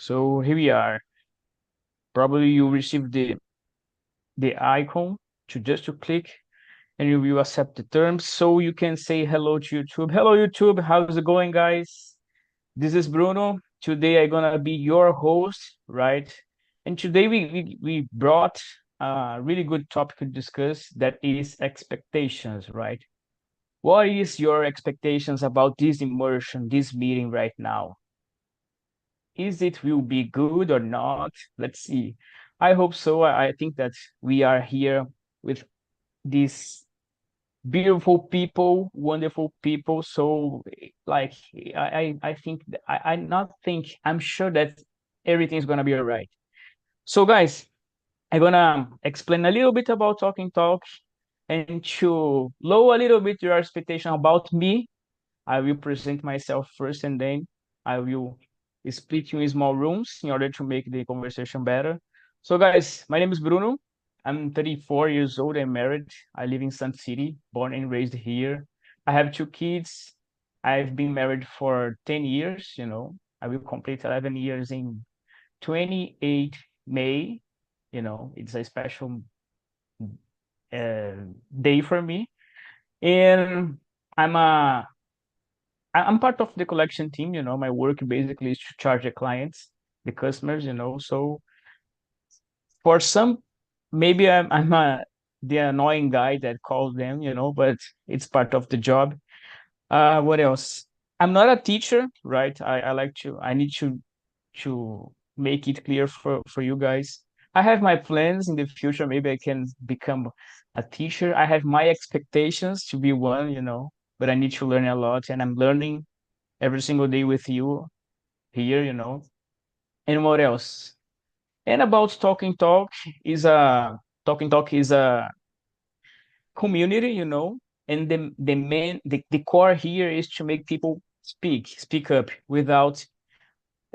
So here we are. Probably you receive the icon to click and you will accept the terms. So you can say hello to YouTube. Hello YouTube, how's it going, guys? This is Bruno. Today I'm gonna be your host, right? And today we brought a really good topic to discuss that is expectations, right? What is your expectations about this immersion, this meeting right now? Is it will be good or not? Let's see. I hope so. I think that we are here with these beautiful people, wonderful people. So like I think I not think I'm sure that everything's gonna be all right. So guys, I'm gonna explain a little bit about Talking Talk and to lower a little bit your expectation about me. I will present myself first and then I will split you in small rooms in order to make the conversation better. So, guys, my name is Bruno. I'm 34 years old. I'm married. I live in Sun City, born and raised here. I have two kids. I've been married for 10 years, you know. I will complete 11 years in 28 May. You know, it's a special uh, day for me. And I'm a I'm part of the collection team, you know. My work basically is to charge the clients, the customers, you know. So for some, maybe I'm the annoying guy that calls them, you know, but it's part of the job. What else? I'm not a teacher, right? I need to make it clear for you guys. I have my plans in the future. Maybe I can become a teacher. I have my expectations to be one, you know, but I need to learn a lot, and I'm learning every single day with you here, you know. And what else? And about Talking Talk is a community, you know, and the core here is to make people speak up without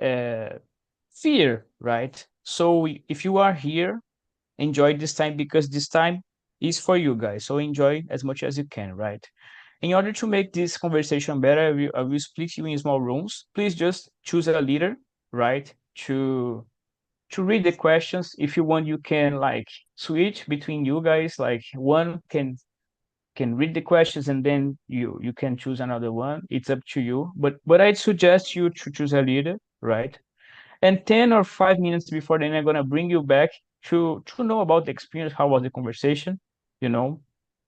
uh, fear, right? So if you are here, enjoy this time because this time is for you guys. So enjoy as much as you can, right? In order to make this conversation better, I will split you in small rooms. Please just choose a leader, right? To read the questions. If you want, you can like switch between you guys. Like one can read the questions and then you can choose another one. It's up to you. But I'd suggest you to choose a leader, right? And 10 or 5 minutes before then, I'm gonna bring you back to know about the experience. How was the conversation? You know,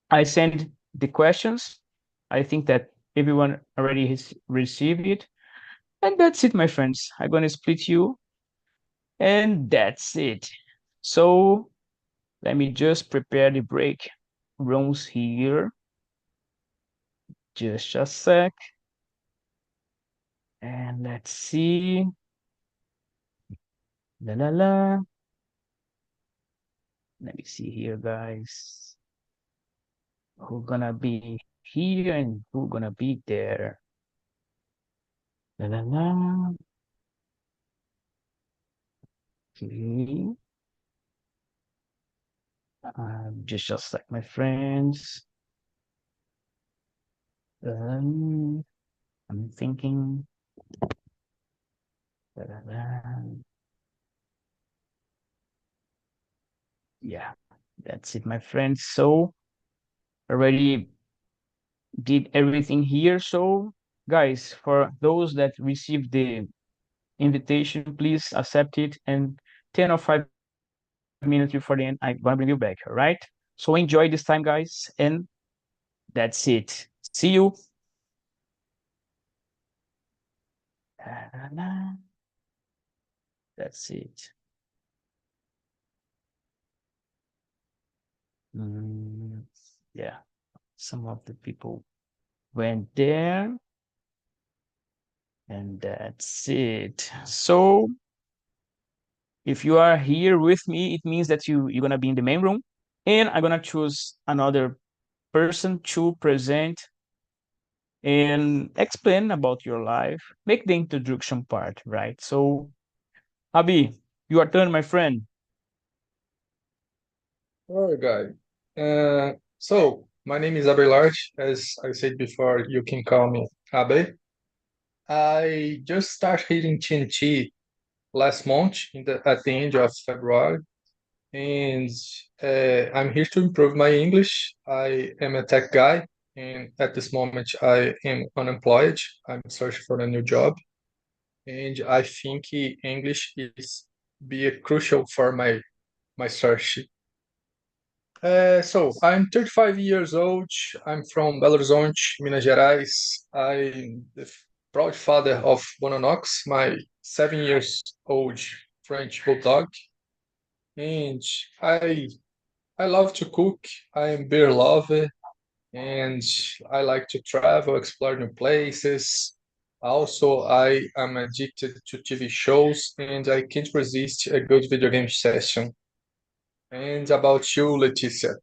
I send the questions. I think that everyone already has received it. And that's it, my friends. I'm gonna split you, and that's it. So let me just prepare the break rooms here. Just a sec. And let's see. La la la. Let me see here, guys. Who gonna be here and who gonna be there? La la la. Okay. Just like my friends. Um, I'm thinking. La la la. Yeah, that's it, my friends. So already did everything here. So guys, for those that received the invitation, please accept it. And 10 or 5 minutes before the end, I'm gonna bring you back. All right. So enjoy this time, guys, and that's it. See you. That's it. Mm, yeah, some of the people went there, and that's it. So if you are here with me, it means that you're gonna be in the main room, and I'm gonna choose another person to present and explain about your life, make the introduction part, right? So, Abi, your turn, my friend. All right, guy. So my name is Abelard. As I said before, you can call me Abe. I just started hitting TNT last month at the end of February, and I'm here to improve my English. I am a tech guy, and at this moment I am unemployed. I'm searching for a new job, and I think English is be a crucial for my search. So I'm 35 years old. I'm from Belo Horizonte, Minas Gerais. I'm the proud father of Bononox, my 7 years old French bulldog, and I love to cook. I'm beer lover, and I like to travel, explore new places. Also, I am addicted to TV shows, and I can't resist a good video game session. And about you, Leticia?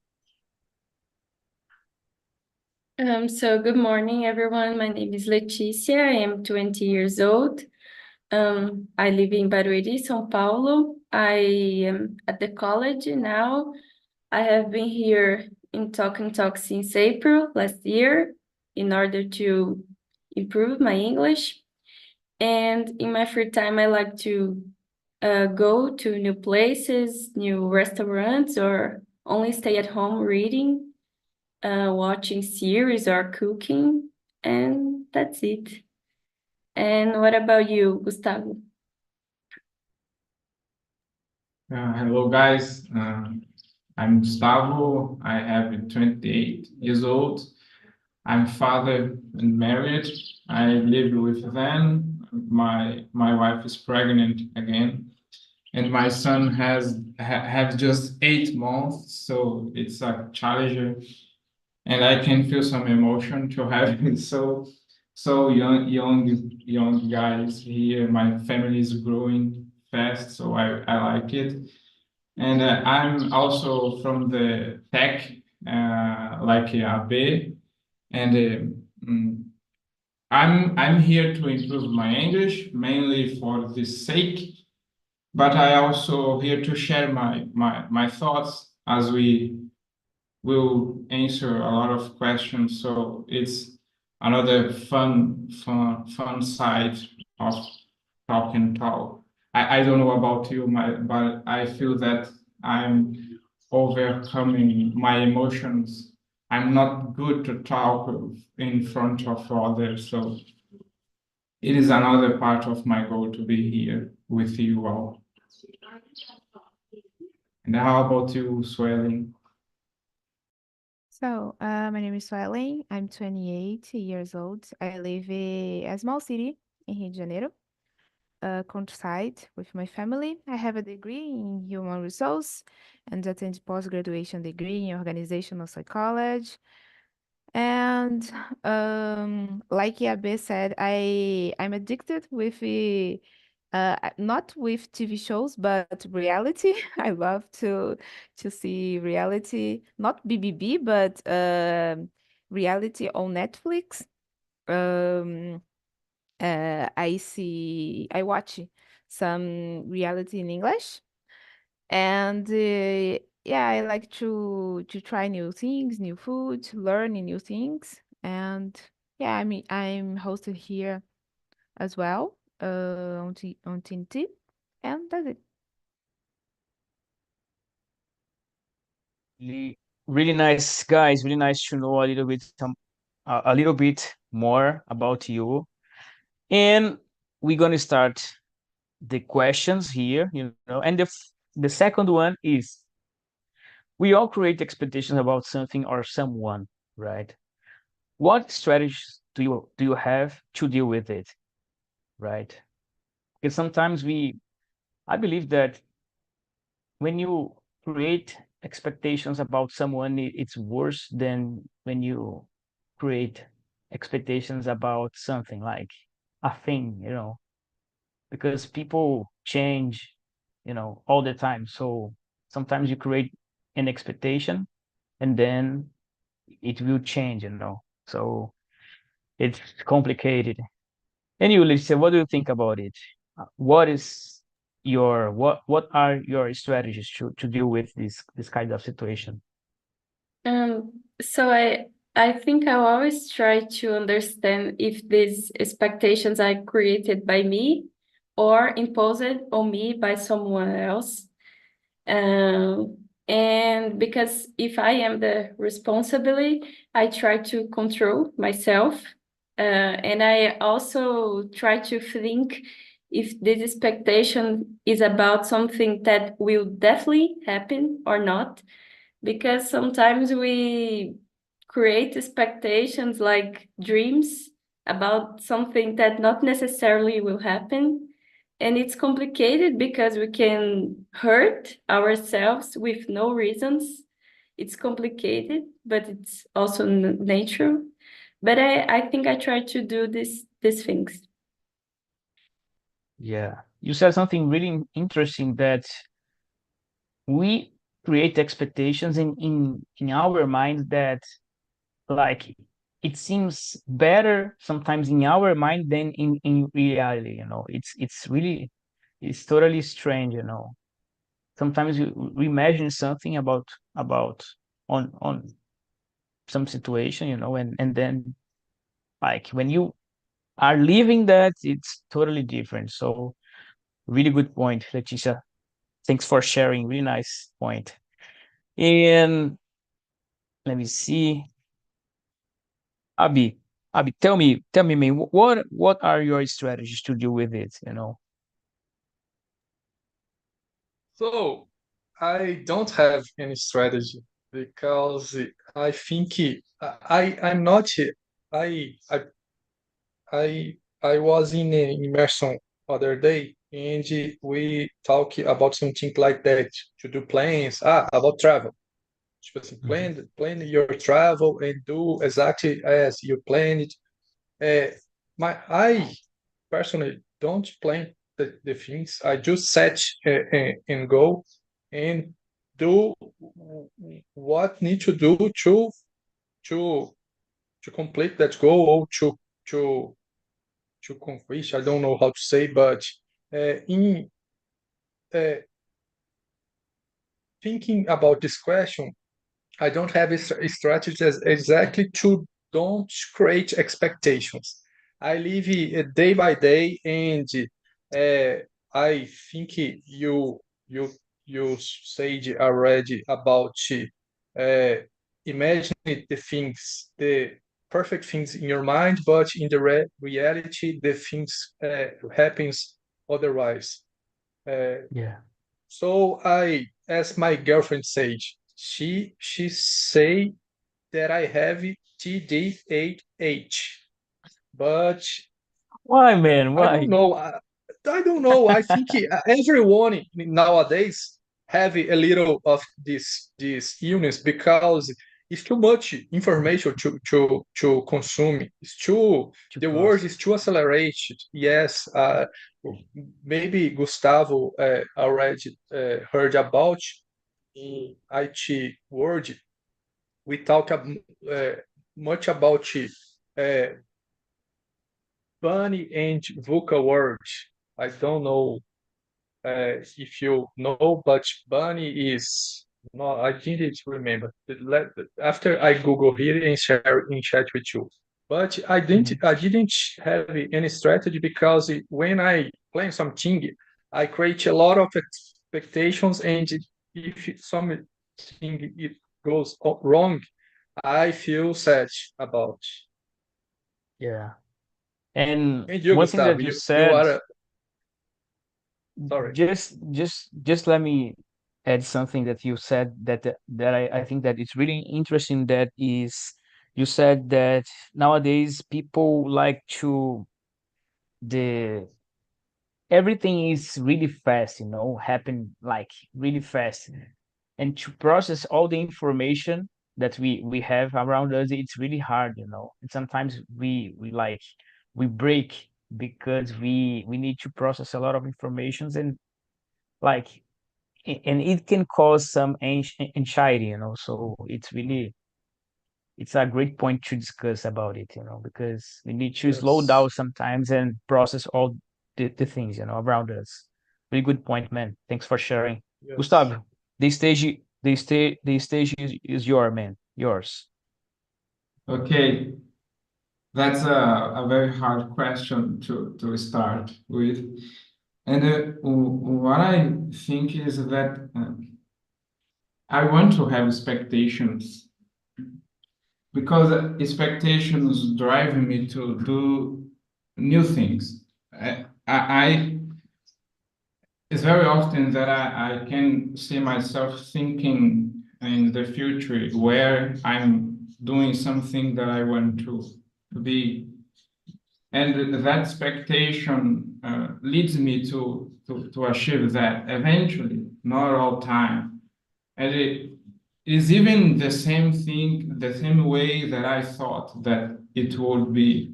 So good morning, everyone. My name is Letícia. I am 20 years old. I live in Barueri, São Paulo. I am at the college now. I have been here in Talk and Talk since April last year in order to improve my English. And in my free time, I like to go to new places, new restaurants, or only stay at home reading, watching series or cooking, and that's it. And what about you, Gustavo? Hello, guys. I'm Gustavo. I have 28 years old. I'm father and married. I live with them. My wife is pregnant again, and my son have just 8 months, so it's a challenge, and I can feel some emotion to have so young guys here. My family is growing fast, so I like it. And I'm also from the tech, like AB, and I'm here to improve my English mainly for this sake, but I also here to share my thoughts as we will answer a lot of questions. So it's another fun side of talk and talk. I don't know about you, but I feel that I'm overcoming my emotions. I'm not good to talk in front of others, so it is another part of my goal to be here with you all. And how about you, Swelling? So, my name is Suelen. I'm 28 years old. I live in a small city in Rio de Janeiro, countryside with my family. I have a degree in human resource and attend post-graduation degree in organizational psychology. And like Yabe said, I'm addicted with not with TV shows, but reality. I love to see reality, not BBB, but reality on Netflix. Um, I watch some reality in English, and yeah, I like to try new things, new food, learn new things, and yeah, I mean, I'm hosted here as well on TNT, and that's it. Really, really nice, guys. Really nice to know a little bit more about you. And we're gonna start the questions here, and the second one is we all create expectations about something or someone, right? What strategies do you have to deal with it, right? Because sometimes I believe that when you create expectations about someone, it's worse than when you create expectations about something like a thing, because people change, all the time. So sometimes you create an expectation and then it will change, So it's complicated. Anyway, Lisa, what do you think about it? What are your strategies to deal with this kind of situation? So I think I always try to understand if these expectations are created by me or imposed on me by someone else. And because if I am the responsibility, I try to control myself. And I also try to think if this expectation is about something that will definitely happen or not. Because sometimes we create expectations like dreams about something that not necessarily will happen. And it's complicated because we can hurt ourselves with no reasons. It's complicated, but it's also natural. But I think I try to do these things. Yeah. You said something really interesting that we create expectations in our minds that like it seems better sometimes in our mind than in reality, you know. It's totally strange, you know. Sometimes we imagine something about on some situation, you know, and then like when you are living that, it's totally different. So really good point, Leticia. Thanks for sharing. Really nice point. And let me see. Abi, tell me, man, what are your strategies to deal with it, you know? So I don't have any strategy because I think I'm not I I was in a Imersão other day and we talk about something like that to do plans about travel. Tipo assim, Mhm. plan your travel and do exactly as you planned. Uh, I personally don't plan the things. I just set and go and do what need to do to to complete that goal or to to accomplish. I don't know how to say, but in uh, thinking about this question, I don't have a strategy exactly to don't create expectations. I live day by day, and uh, I think you you said already about uh, imagining the things, the perfect things in your mind, but in the reality, the things happens otherwise. Uh, Yeah. so as my girlfriend said, she say that I have TDAH, but Why, man? I don't Why? know. I don't know. I think everyone nowadays have a little of this illness because it's too much information to consume. It's too To the world process. is too accelerated. Yes, maybe Gustavo already heard about in IT world. We talk much about uh, Bunny and VUCA words. I don't know if you know, but Bunny is no, I didn't remember. After I Google here and share in chat with you. But Mhm. I didn't have any strategy because when I plan something, I create a lot of expectations, and if something it goes wrong, I feel sad about. Yeah. And And you, one thing Gustavo, that you you said, are sorry. just let me add something that you said that I think that it's really interesting that is you said that nowadays people like to the everything is really fast, you know, happen like really fast. And to process all the information that we have around us, it's really hard, you know. And sometimes we like we break because we need to process a lot of informations and like and it can cause some anxiety, you know. So it's a great point to discuss about it, you know, because we need to slow Yes, down sometimes and process all the things, you know, around us. Really good point, man. Thanks for sharing. yes. Gustavo, the stage is your man, yours. Okay, that's a very hard question to start with. And what I think is that I want to have expectations because expectations drive me to do new things. I it's very often that I can see myself thinking in the future where I'm doing something that I want to be. And that expectation leads me to achieve that eventually, not all time. And it is even the same thing, the same way that I thought that it would be.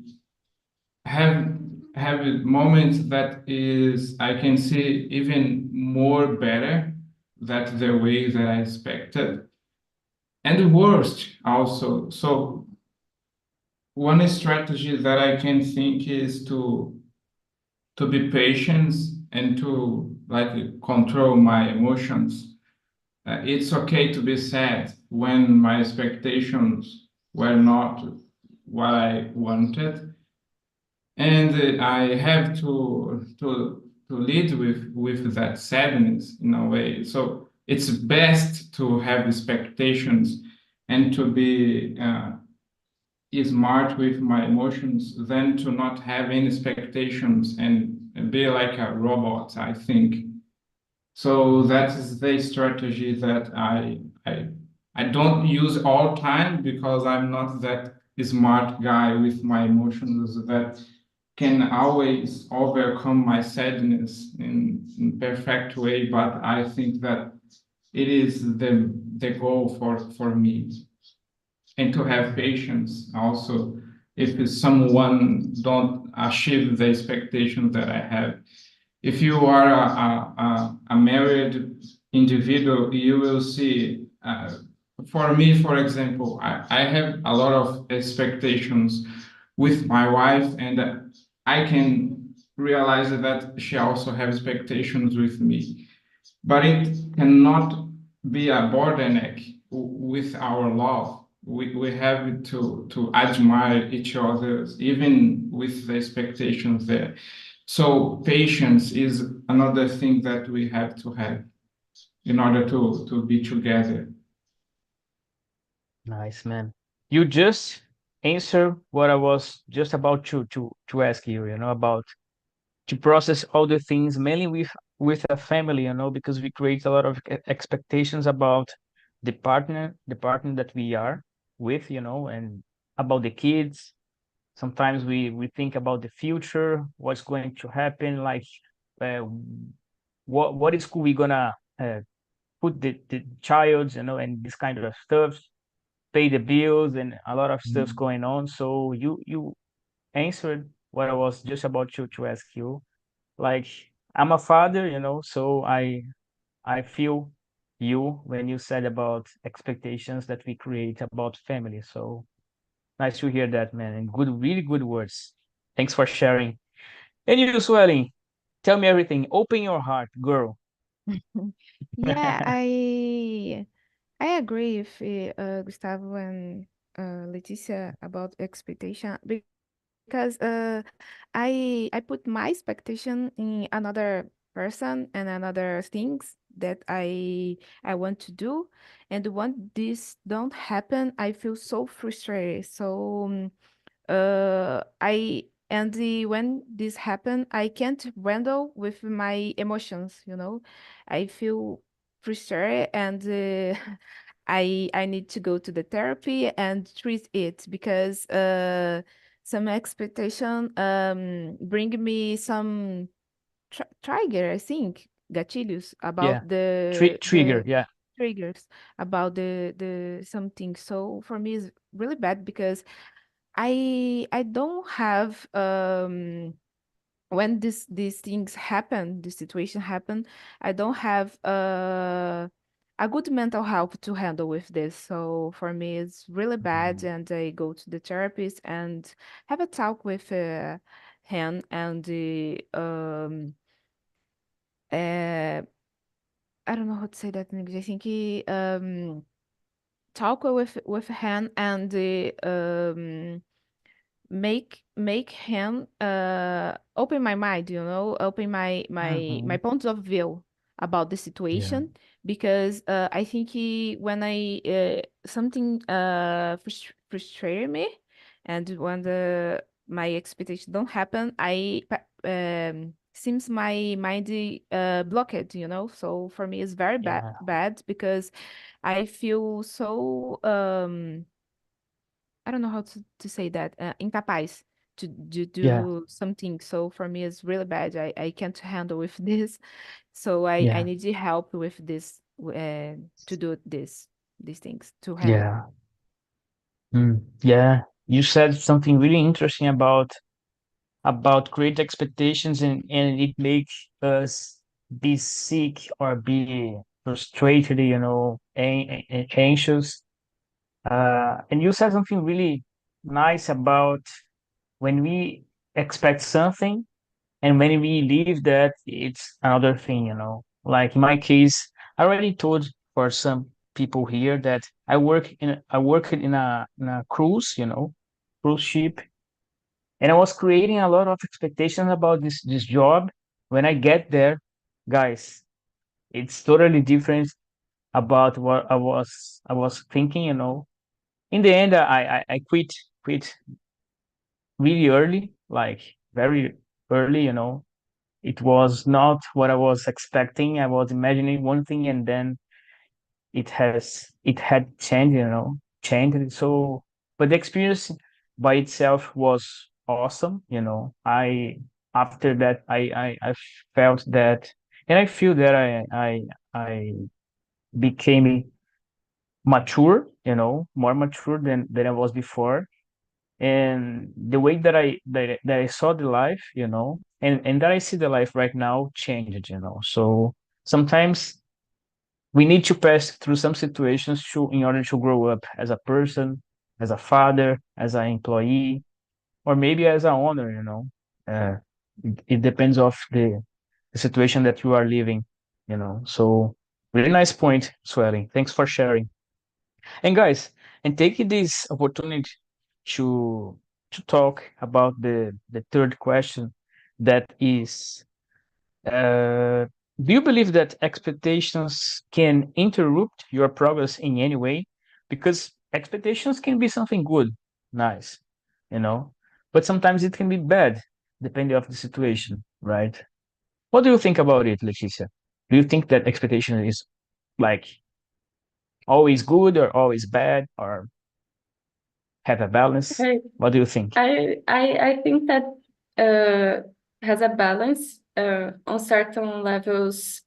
Have have moments that is I can see even more better that the way that I expected. And the worst also. So one strategy that I can think is to be patient and to like control my emotions. It's okay to be sad when my expectations were not what I wanted, and I have to lead with that sadness in a way. So it's best to have expectations and to be smart with my emotions than to not have any expectations and be like a robot, I think. So that is the strategy that I don't use all time because I'm not that smart guy with my emotions that can always overcome my sadness in perfect way. But I think that it is the goal for me, and to have patience also if someone don't achieve the expectations that I have. If you are a married individual, you will see, for me, for example, I have a lot of expectations with my wife, and I can realize that she also has expectations with me. But it cannot be a bottleneck with our love. We have to admire each other, even with the expectations there. So patience is another thing that we have to have in order to be together. Nice, man. You just answer what I was just about to ask you, about to process all the things, mainly with a family, because we create a lot of expectations about the partner that we are with, and about the kids. Sometimes we think about the future, what's going to happen, like uh, what is school we gonna put the child, and this kind of stuff, pay the bills, and a lot of stuff's going on. So you answered what I was just about to ask you. Like, I'm a father, so I feel you when you said about expectations that we create about family. So nice to hear that, man, and good, really good words. Thanks for sharing. And you, Swelling, tell me everything. Open your heart, girl. Yeah, I agree with Gustavo and Leticia about expectation because I put my expectation in another person and another things that I want to do, and when this don't happen, I feel so frustrated. So I and when this happen, I can't handle with my emotions, I feel frustrated, and I need to go to the therapy and treat it because some expectation bring me some trigger, I think, gatilhos Yeah, about the trigger. Yeah. triggers about the something. So for me, it's really bad because I don't have when these things happen, this situation happen, I don't have a good mental health to handle with this. So for me, it's really bad, Mhm. and I go to the therapist and have a talk with him, and uh, I don't know how to say that in English. I think he talk with him and make him open my mind, open my point of view about the situation, because I think when I something frustrated me, and when the my expectations don't happen, seems my mind blocked, so for me it's very Yeah. bad, because I feel so I don't know how to say that, incapaz to Yeah. do something. So for me, it's really bad. I can't handle with this. So I Yeah. need your help with this, to do these things to handle. Yeah. Yeah. You said something really interesting about great expectations, and it makes us be sick or be frustrated, anxious. And you said something really nice about when we expect something and when we leave that, it's another thing, Like in my case, I already told for some people here that I worked in a cruise, cruise ship, and I was creating a lot of expectations about this job. When I get there, guys, it's totally different about what I was thinking, In the end, I quit really early, like very early, It was not what I was expecting. I was imagining one thing, and then it had changed, changed. So, but the experience by itself was awesome, I after that I felt that, and I feel that I became mature, more mature than I was before, and the way that I saw the life, and that I see the life right now changed, So sometimes we need to pass through some situations in order to grow up as a person, as a father, as an employee, or maybe as an owner, it depends of the situation that you are living, So really nice point, Swelling. Thanks for sharing. And guys, and taking this opportunity to talk about the third question, that is, uh, do you believe that expectations can interrupt your progress in any way? Because expectations can be something good, nice, but sometimes it can be bad, depending on the situation, right? What do you think about it, Leticia? Do you think that expectation is like always good or always bad, or have a balance? I What do you think? I think that uh, has a balance on certain levels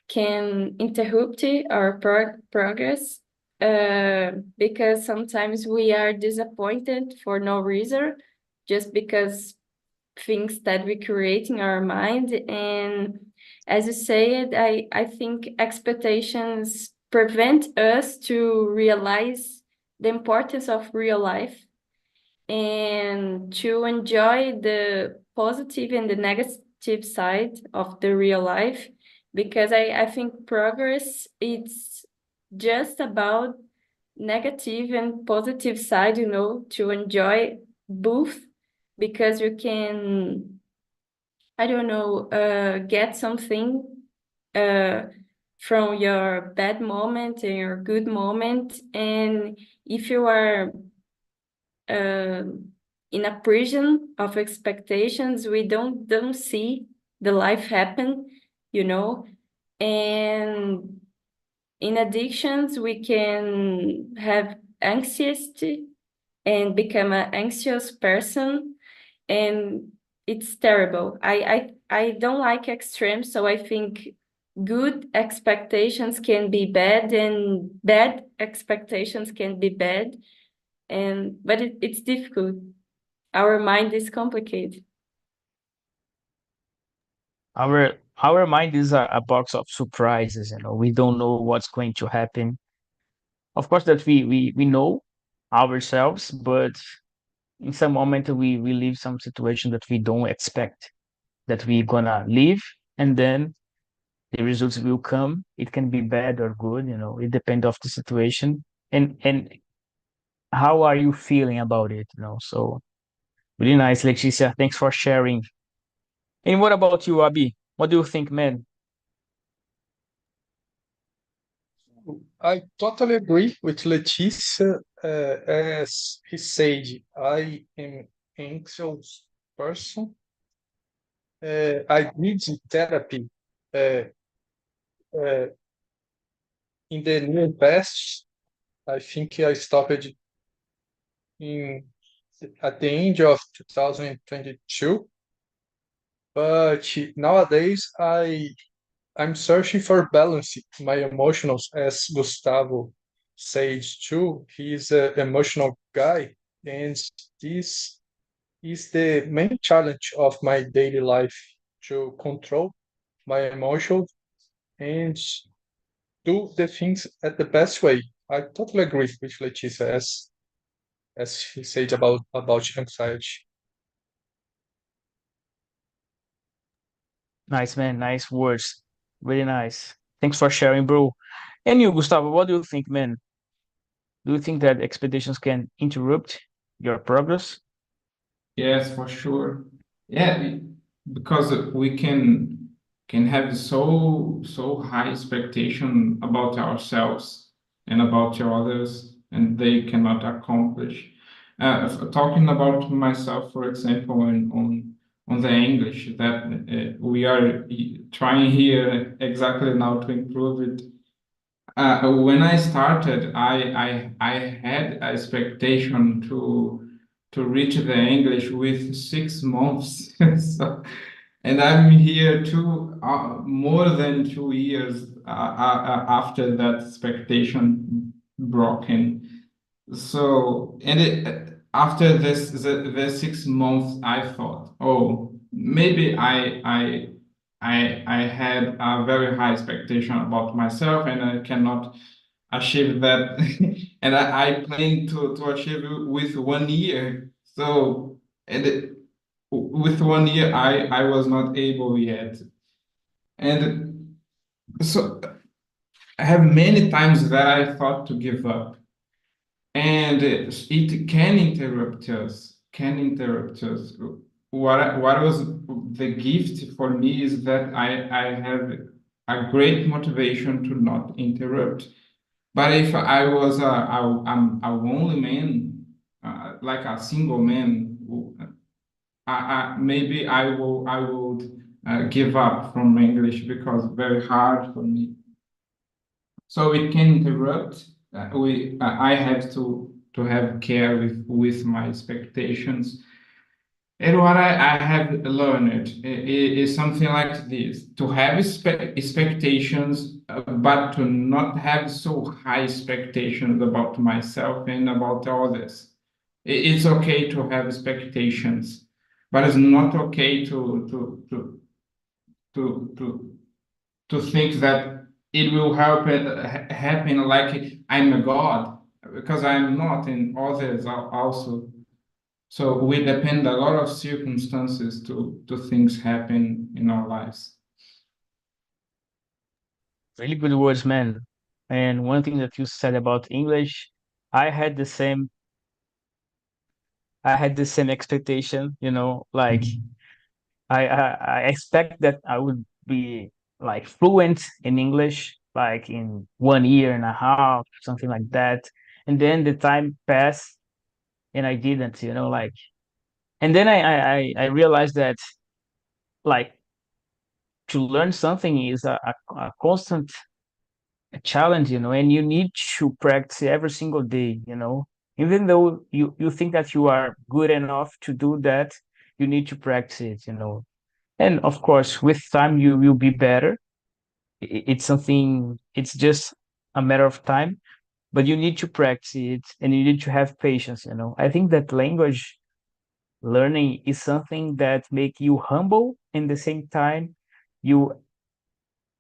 can interrupt our progress, because sometimes we are disappointed for no reason, just because things that we create in our mind. And as you said, I think expectations prevent us to realize the importance of real life and to enjoy the positive and the negative side of the real life, because I think progress it's just about negative and positive side, to enjoy both, because you can, I don't know, get something uh, from your bad moment and your good moment. And if you are in a prison of expectations, we don't see the life happen, you know. And in addictions, we can have anxiety and become an anxious person, and it's terrible. I don't like extremes, so I think good expectations can be bad and bad expectations can be bad, and but it's difficult. Our mind is complicated. Our mind is a box of surprises, We don't know what's going to happen. Of course, that we know ourselves, but in some moment we live some situation that we don't expect that we gonna live, and then the results will come. It can be bad or good, It depends of the situation, and how are you feeling about it, So Really nice, Leticia. Thanks for sharing. And what about you, Abi? What do you think, man? I totally agree with Leticia. As he said, I am anxious person. I did therapy uh, uh, in the near past. I think I stopped in at the end of 2022. But nowadays, I'm searching for balance in my emotions, as Gustavo said too. He's an emotional guy, and this is the main challenge of my daily life to control my emotions and do the things at the best way. I totally agree with Leticia as he said about anxiety. Nice, man. Nice words. Really nice. Thanks for sharing, bro. And you, Gustavo, what do you think, man? Do you think that expectations can interrupt your progress? Yes, for sure. Yeah, because we can have so high expectation about ourselves and about others, and they cannot accomplish. Talking about myself, for example, on the English that we are trying here exactly now to improve it. When I started, I had a expectation to reach the English with 6 months. So, and I'm here more than 2 years after that expectation broken. So, after the 6 months, I thought, oh, maybe I had a very high expectation about myself, and I cannot achieve that. And I plan to achieve it with 1 year. So, with 1 year, I was not able yet. And so I have many times that I thought to give up, and it can interrupt us. What was the gift for me is that I have a great motivation to not interrupt. But if I was a lonely man, like a single man, maybe I would give up from English because very hard for me. So it can interrupt. I have to have care with my expectations. And what I have learned is something like this: to have expectations, but to not have so high expectations about myself and about others. It's okay to have expectations, but it's not okay to to think that it will happen like I'm a god, because I'm not, and others are also. So we depend a lot of circumstances to things happen in our lives. Really good words, man. And one thing that you said about English, I had the same I had the same expectation, like I expect that I would be like fluent in English, like in 1 year and a half, something like that. And then the time passed and I didn't, like, and then I realized that like to learn something is a constant challenge, and you need to practice every single day, even though you think that you are good enough to do that, you need to practice it. And of course, with time, you will be better. It's just a matter of time, but you need to practice it and you need to have patience. I think that language learning is something that make you humble. In the same time, you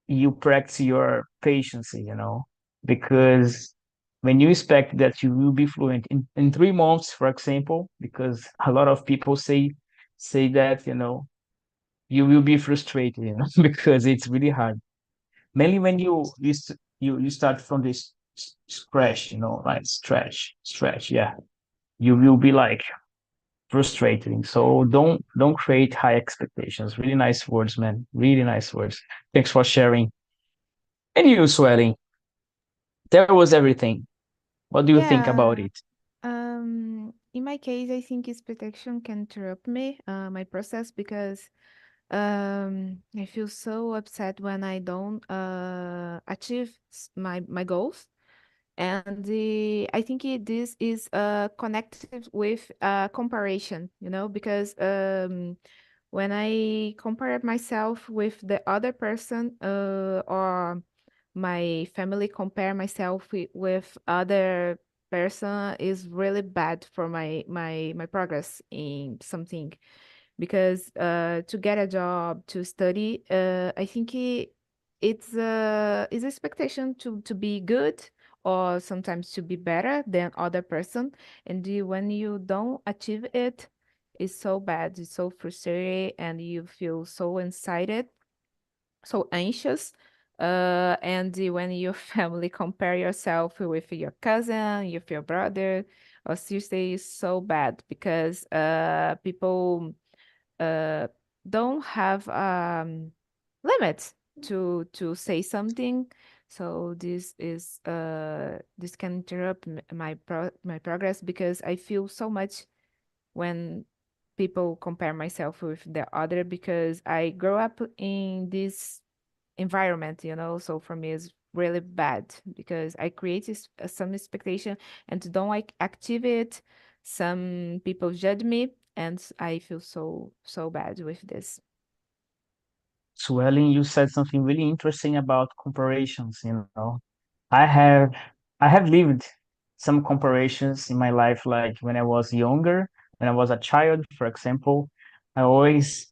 you practice your patience, because when you expect that you will be fluent in 3 months, for example, because a lot of people say that, you will be frustrated, because it's really hard. Mainly when you start from this scratch, like stretch, yeah. You will be like frustrating. So don't create high expectations. Really nice words, man. Really nice words. Thanks for sharing. And you, Swelling, there was everything. What do you think about Yeah. it? In my case, I think expectation can interrupt me, my process, because I feel so upset when I don't achieve my goals. And I think this is connected with comparison, because when I compare myself with the other person, or my family compare myself with other person, is really bad for my progress in something, because to get a job, to study, I think it's expectation to be good, or sometimes to be better than other person. And when you don't achieve it, it's so bad, it's so frustrating, and you feel so excited, so anxious. And when your family compare yourself with your cousin, with your brother or sister, is so bad, because people uh, don't have limits to say something. So this can interrupt my progress, because I feel so much when people compare myself with the other, because I grew up in this environment, so for me it's really bad, because I create some expectation, and don't like activate, some people judge me, and I feel so bad with this. Swelling, you said something really interesting about comparisons, you know. I have I have lived some comparisons in my life, like when I was younger, when I was a child, for example. I always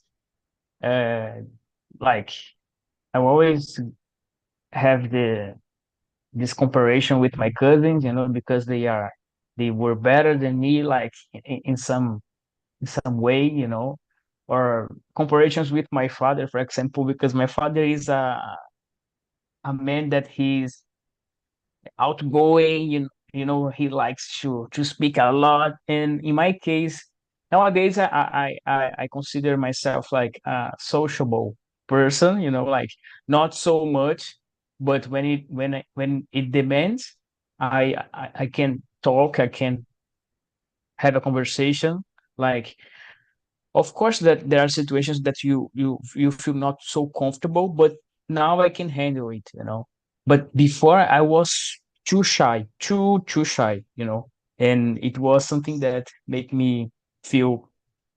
uh like I always have this comparison with my cousins, you know, because they were better than me, like in some way, you know, or comparisons with my father, for example, because my father is a man that he's outgoing, you know, he likes to speak a lot. And in my case, nowadays I consider myself like a sociable person, you know, like not so much, but when it demands, I can talk, I can have a conversation. Like, of course, that there are situations that you feel not so comfortable, but now I can handle it, you know. But before I was too shy, too shy, you know, and it was something that made me feel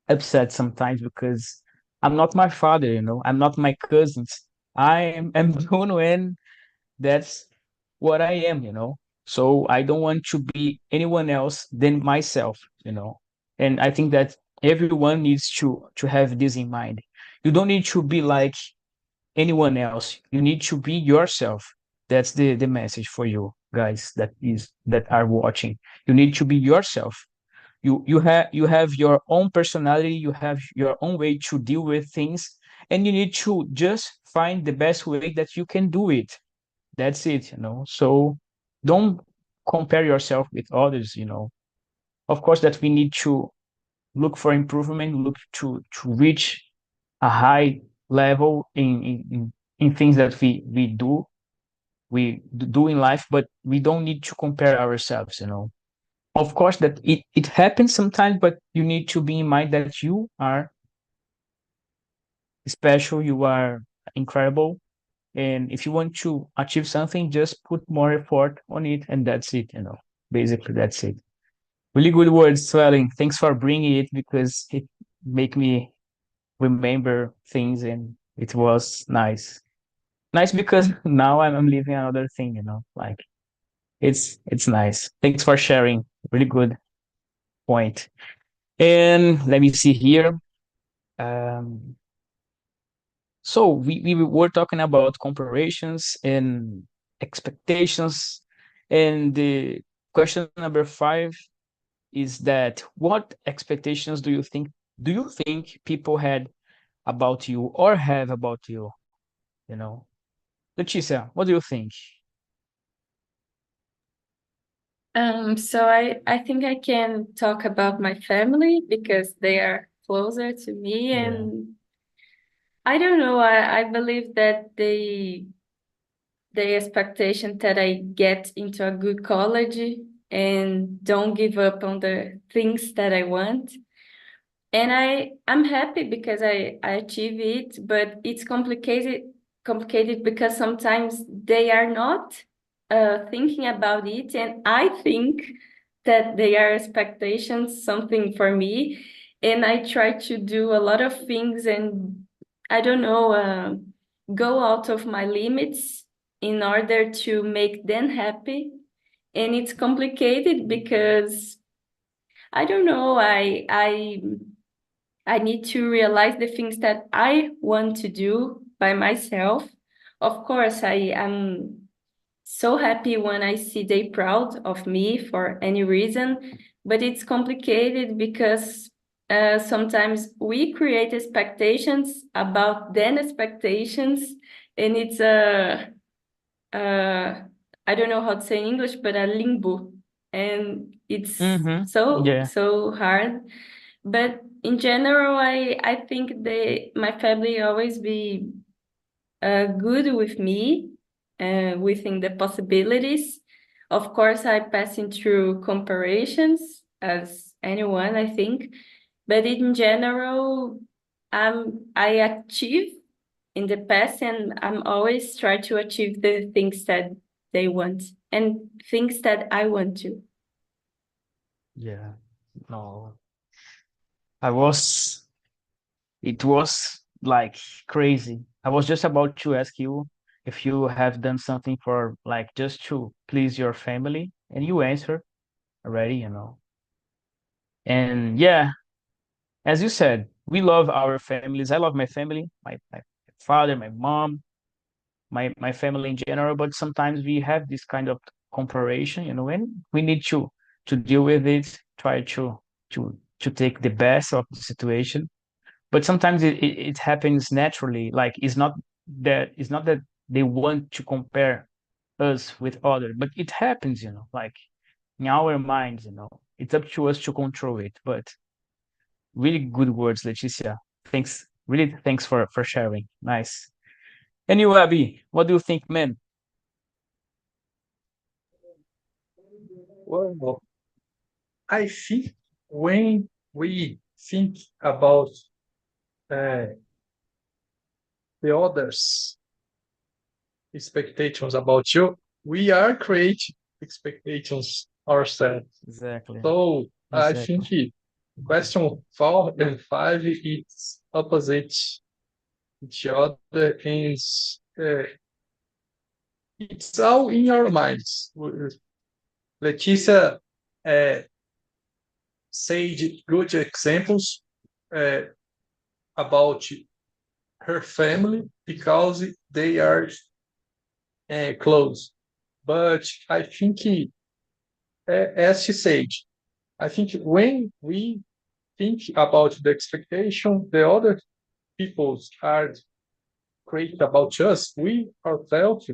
upset sometimes, because I'm not my father, you know, I'm not my cousins. I'm Bruno, and that's what I am, you know. So I don't want to be anyone else than myself, you know. And I think that everyone needs to have this in mind. You don't need to be like anyone else. You need to be yourself. That's the message for you guys that are watching. You need to be yourself. You have your own personality, you have your own way to deal with things, and you need to just find the best way that you can do it. That's it, you know. So don't compare yourself with others, you know. Of course that we need to look for improvement, look to reach a high level in things that we do in life, but we don't need to compare ourselves, you know. Of course that it happens sometimes, but you need to be in mind that you are special, you are incredible. And if you want to achieve something, just put more effort on it, and that's it, you know. Basically, that's it. Really good words, Swelling. Thanks for bringing it, because it make me remember things, and it was nice. Nice because now I'm living another thing, you know. Like it's nice. Thanks for sharing. Really good point. And let me see here. Um, So we were talking about comparisons and expectations. And the question number 5 is that what expectations do you think people had about you or have about you? You know, Leticia, what do you think? So I think I can talk about my family because they are closer to me, Yeah. and I don't know, I believe that the expectation that I get into a good college and don't give up on the things that I want. And I'm happy because I achieve it, but it's complicated because sometimes they are not thinking about it, and I think that they are expectations something for me, and I try to do a lot of things, and I don't know, go out of my limits in order to make them happy. And it's complicated because I don't know, I need to realize the things that I want to do by myself. Of course, I am so happy when I see they proud of me for any reason, but it's complicated because sometimes we create expectations about then expectations, and it's a I don't know how to say in English, but a limbo, and it's Yeah. so hard. But in general, I think my family always be good with me, within the possibilities. Of course, I passing through comparisons as anyone, I think. But in general, I achieve in the past, and I'm always try to achieve the things that they want and things that I want to. Yeah. No. It was like crazy. I was just about to ask you if you have done something for like just to please your family, and you answer already. And yeah, as you said, we love our families. I love my family, my father, my mom, my family in general, but sometimes we have this kind of comparison, and we need to deal with it, try to take the best of the situation. But sometimes it happens naturally. Like it's not that they want to compare us with others, but it happens, like in our minds. It's up to us to control it. But really good words, Leticia. Thanks. Really thanks for sharing. Nice. Anyway, Abby, what do you think, man? Well, I think when we think about uh, the others' expectations about you, we are creating expectations ourselves. Exactly. So I Exactly. think question 4 and 5 it's opposite each other, and it's all in our minds. Leticia uh, said good examples uh, about her family because they are close. But I think, as she said, I think when we think about the expectation the other peoples are create about us, we ourselves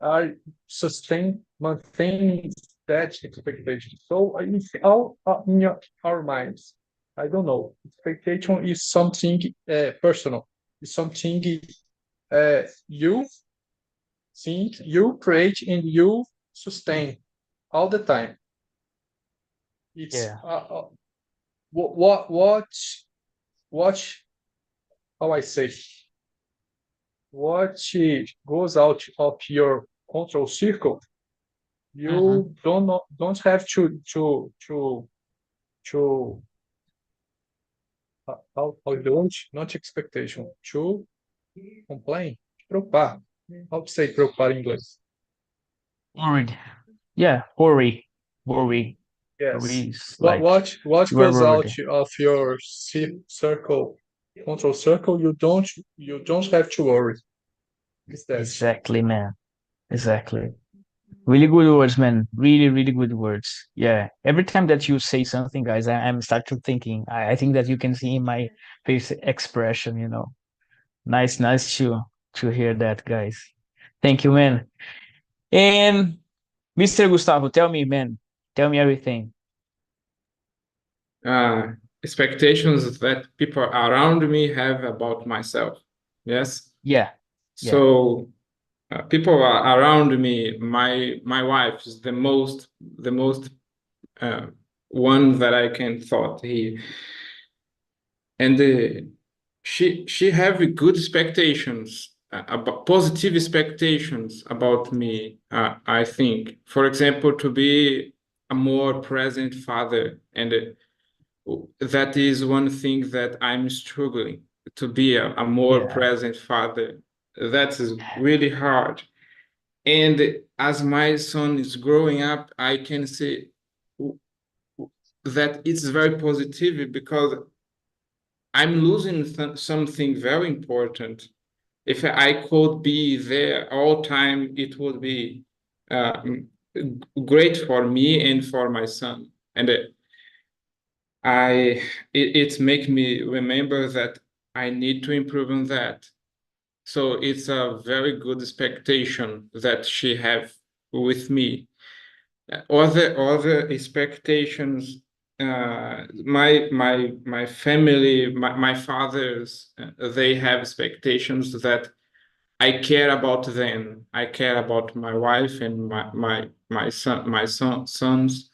are maintaining that expectation. So it's all in our minds. I don't know. Expectation is something personal. It's something you think, you create, and you sustain all the time. It's Yeah. what what how I say what goes out of your control circle. Mm-hmm. You don't have to how don't not expectation to complain, preocupar. How to say preocupar in English? Worried. Yeah, worry. Worry. Yes. Worry is What like what you are goes out worried. of your circle, control circle? You don't have to worry. It's that. Exactly, man. Exactly. Really good words, man. Really, really good words. Yeah. Every time that you say something, guys, I'm start to thinking. I think that you can see in my face expression. Nice, nice to hear that, guys. Thank you, man. And Mr. Gustavo, tell me, man, Tell me everything. Expectations that people around me have about myself. Yes. Yeah. So people are around me. My wife is the most one that I can thought here, and she have good expectations about positive expectations about me. I think, for example, to be a more present father, and that is one thing that I'm struggling to be a more present father. That is really hard. And as my son is growing up, I can say that it's very positive because I'm losing something very important. If I could be there all time, it would be great for me and for my son. And it makes me remember that I need to improve on that. So it's a very good expectation that she have with me. Other expectations, my family, my fathers, they have expectations that I care about them. I care about my wife and my sons,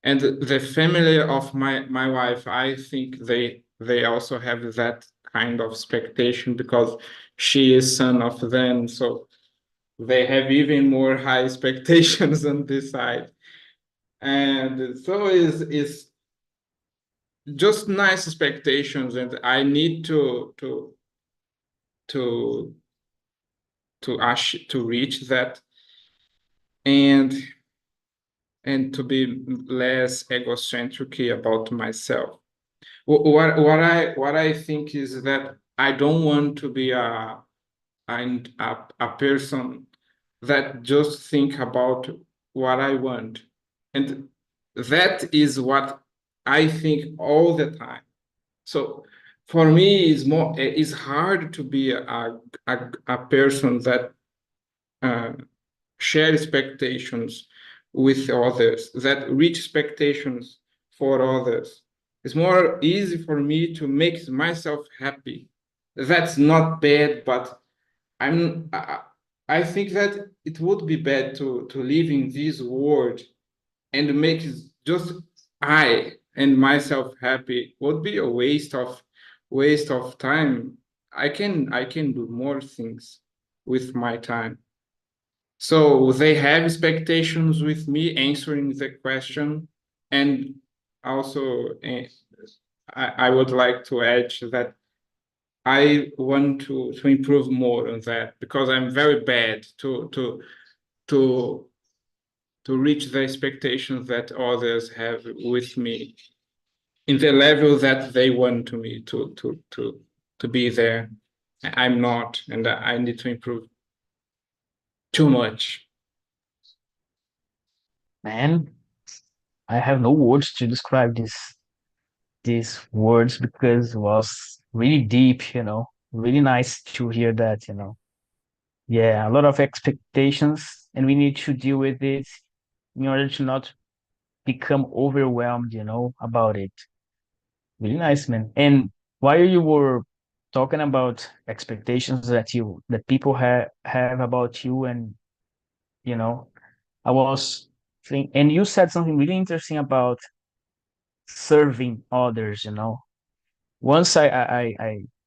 and the family of my wife. I think they also have that kind of expectation because she is son of them. So they have even more high expectations on this side. And so is just nice expectations, and I need to to reach that, and to be less egocentric about myself. What I think is that I don't want to be a person that just think about what I want. And that is what I think all the time. So for me, it's hard to be a person that uh, share expectations with others, that reach expectations for others. It's more easy for me to make myself happy. That's not bad, but I think that it would be bad to live in this world and make just I and myself happy. Would be a waste of time. I can do more things with my time. So they have expectations with me answering the question, and also I would like to add that I want to improve more on that because I'm very bad to to reach the expectations that others have with me in the level that they want to me to be there. I'm not, and I need to improve too much. Man, I have no words to describe these words because it was really deep, really nice to hear that, Yeah, a lot of expectations, and we need to deal with it in order to not become overwhelmed, about it. Really nice, man. And while you were talking about expectations that people have about you, and you know, I was think, and you said something really interesting about serving others, Once I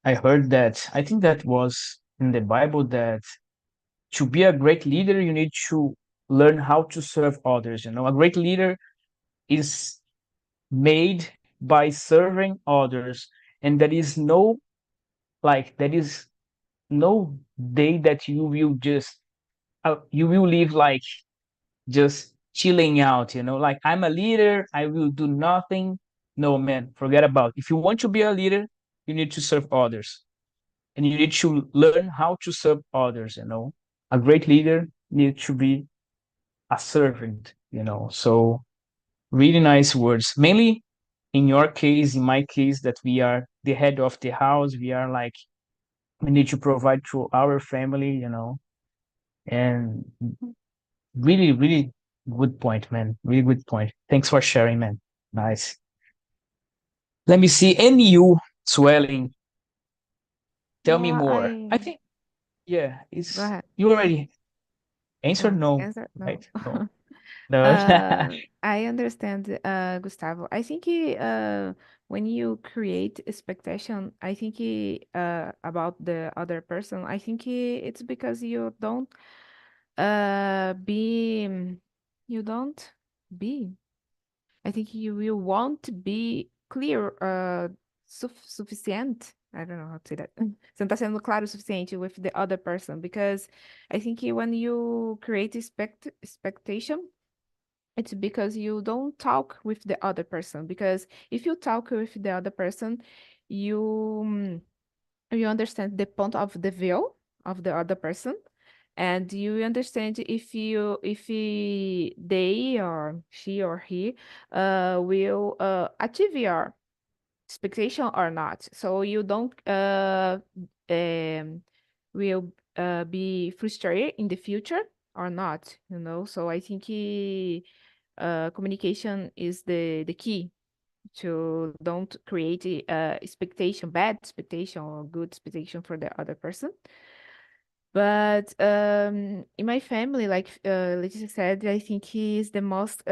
heard that, I think that was in the Bible, that to be a great leader, you need to learn how to serve others, A great leader is made by serving others, and there is no day that you will live like just chilling out, like I'm a leader, I will do nothing. No, man, forget about. If you want to be a leader, you need to serve others, and you need to learn how to serve others. A great leader needs to be a servant. So really nice words, mainly in your case, in my case, that we are the head of the house. We are like, we need to provide to our family, and really, really Good point, man. Really good point. Thanks for sharing, man. Nice. Let me see. And you, swelling, tell me Yeah, more. I I think, yeah, go it's ahead. you already answered Yeah, no, answer no. right? No. No. I understand, Gustavo. I think when you create expectation, I think about the other person, I think it's because be you don't be. I think you want to be clear, sufficient. I don't know how to say that. Você não tá sendo claro o suficiente with the other person because I think when you create expectation, it's because you don't talk with the other person. Because if you talk with the other person, you you understand the point of the view of the other person, and you understand they or she or he will achieve your expectation or not. So you don't um, will be frustrated in the future or not, you know. So I think communication is the key to don't create expectation, bad expectation or good expectation for the other person. But in my family, like Leticia said, I think he is the most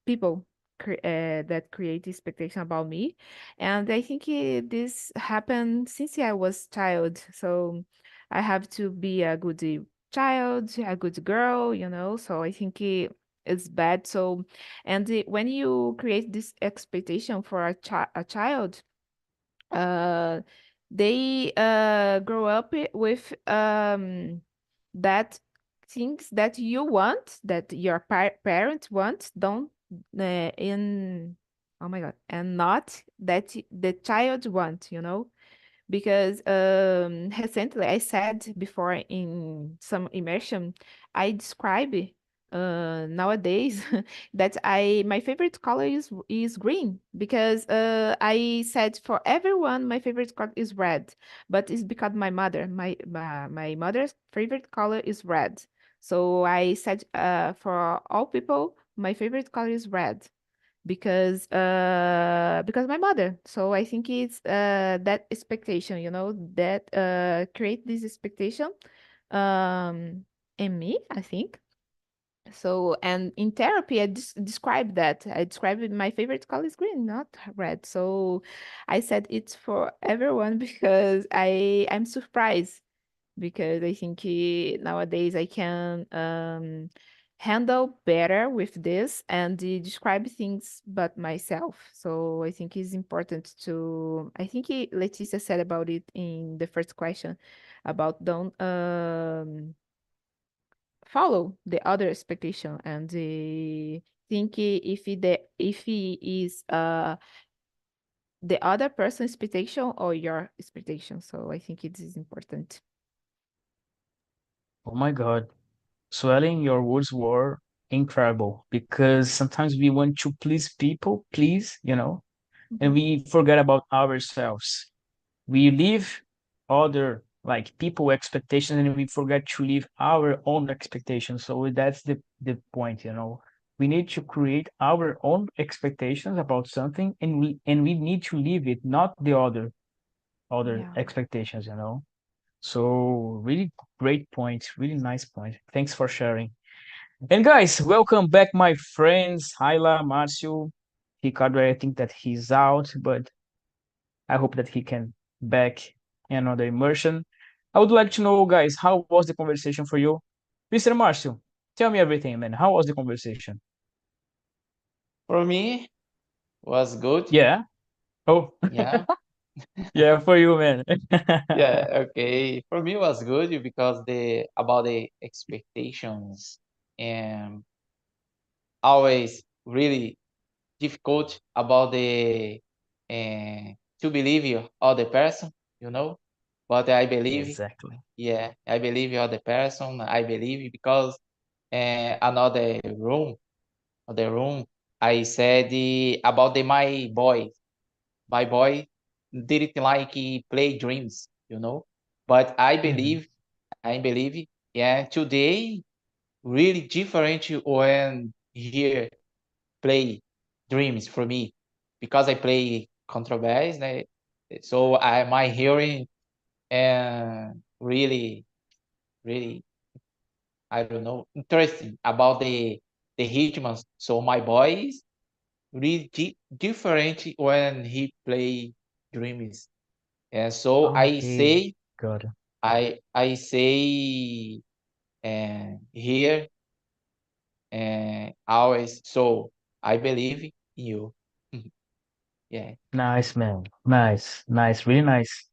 people that create expectation about me, and I think this happened since I was child. So I have to be a good child, a good girl, you know. So I think it's bad. So, and when you create this expectation for a child, uh they grow up with that things that you want, that your parents want, don't in oh my god, and not that the child want, you know. Because recently I said before in some immersion, I describe nowadays that I my favorite color is green because I said for everyone my favorite color is red, but it's because my mother's favorite color is red. So I said for all people my favorite color is red because my mother. So I think it's that expectation, you know, that create this expectation um in me, I think. So, and in therapy, I described that. I described my favorite color is green, not red. So I said it's for everyone because I'm surprised because I think nowadays I can handle better with this and describe things but myself. So I think it's important to. I think Leticia said about it in the first question about don't follow the other expectation and think if he is the other person's expectation or your expectation. So I think it is important. Oh my God. Swelling, your words were incredible because sometimes we want to please people, please, and Mhm. we forget about ourselves. We leave other like people expectations and we forget to leave our own expectations. So that's the point. We need to create our own expectations about something and we need to leave it, not the other Yeah. expectations. So really great point, really nice point. Thanks for sharing. And guys, welcome back, my friends. Hyla, Marcio, Ricardo. I think that he's out, but I hope that he can back in another immersion. I would like to know, guys, how was the conversation for you? Mr. Marcio, tell me everything, man. How was the conversation? For me, was good. Yeah. Oh, Yeah. yeah, for you, man. Yeah, okay. For me, was good because the about the expectations and always really difficult about the to believe you other person, you know. But I believe, Exactly. yeah, I believe you other person. I believe because another room, I said about my boy didn't like he play dreams. But I Mhm. believe, yeah, today really different when here play dreams for me, because I play contrabass, né? So my hearing and really, really, I don't know, interesting about the rhythms. So my voice really different when he play drums, and so Okay, got it. I say here and always. So I believe in you. Yeah, Nice, man. Nice, nice, really nice.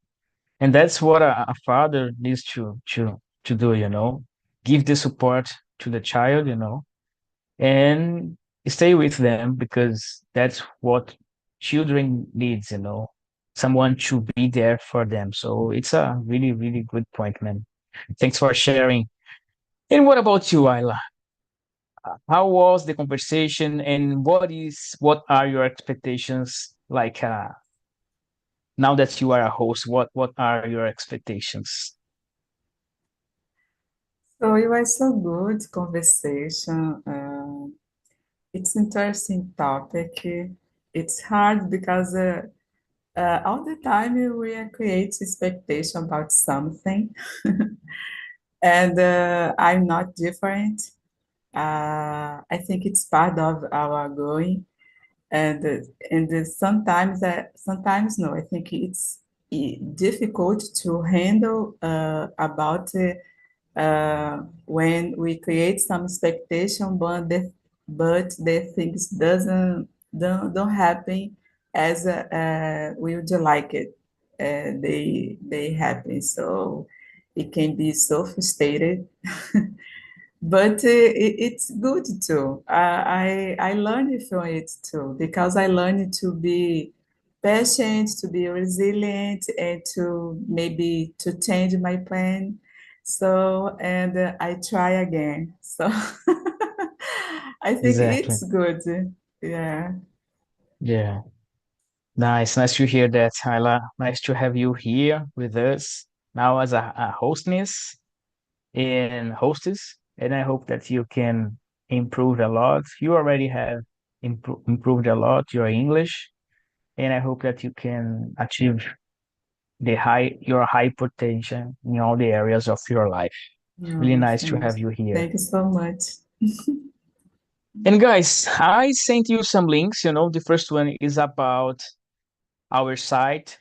And that's what a father needs to do, you know, give the support to the child, you know, and stay with them because that's what children needs, you know, someone to be there for them. So it's a really, really good point, man. Thanks for sharing. And what about you, Ayla? How was the conversation and what are your expectations like now that you are a host, what are your expectations? So it was so good conversation. It's interesting topic. It's hard because all the time we create expectation about something, and I'm not different. I think it's part of our growing, and sometimes no, I think it's difficult to handle about. When we create some expectation, but the things don't happen as we would like it. They happen, so it can be so frustrated. But it's good too. I learned from it too because I learned to be patient, to be resilient, and to maybe to change my plan. So and I try again. So I think Exactly. it's good. Yeah. Yeah. Nice to hear that, Ayla. Nice to have you here with us now as a hostess and hostess. And I hope that you can improve a lot. You already have improved a lot your English, and I hope that you can achieve your high potential in all the areas of your life. Really No, nice to have you here. thank you so much. And guys, I sent you some links. You know, the first one is about our site.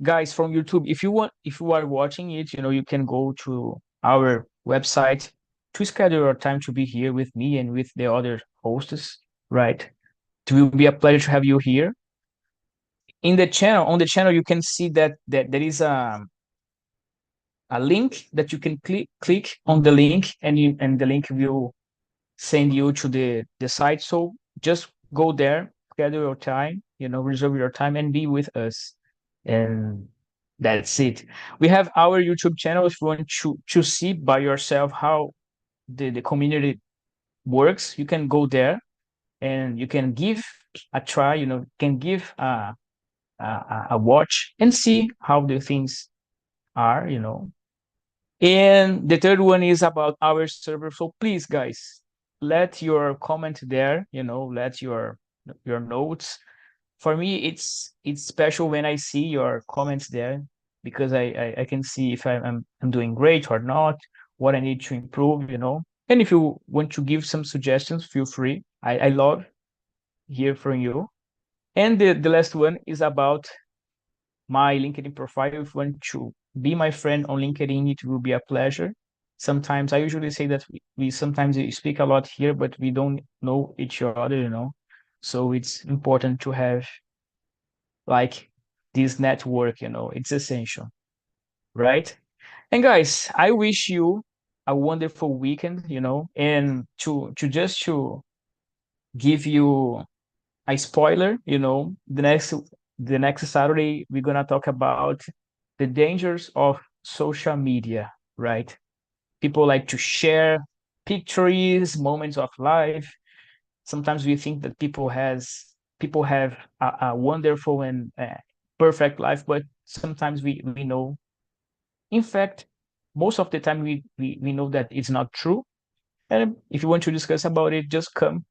Guys from YouTube, if you are watching it, you know, you can go to our website to schedule your time to be here with me and with the other hosts, right? It will be a pleasure to have you here. On the channel, you can see that there is a link that you can click on the link and the link will send you to the site. So just go there, schedule your time, you know, reserve your time and be with us. And that's it. We have our YouTube channel if you want to see by yourself how the community works. You can go there and you can give a try, you know, can give a watch and see how the things are, you know. And the third one is about our server. So please, guys, let your comment there, you know, let your notes. For me, it's special when I see your comments there because I can see if I'm doing great or not, what I need to improve, you know. And if you want to give some suggestions, feel free. I love hear from you. And the last one is about my LinkedIn profile. If you want to be my friend on LinkedIn, it will be a pleasure. Sometimes I usually say that we sometimes speak a lot here, but we don't know each other, you know. So it's important to have like this network, you know, it's essential, right? And guys, I wish you a wonderful weekend, you know, and to give you a spoiler, you know, the next Saturday we're gonna talk about the dangers of social media, right? People like to share pictures, moments of life. Sometimes we think that people have a wonderful and perfect life, but sometimes we know, in fact, most of the time we know that it's not true. And if you want to discuss about it, just come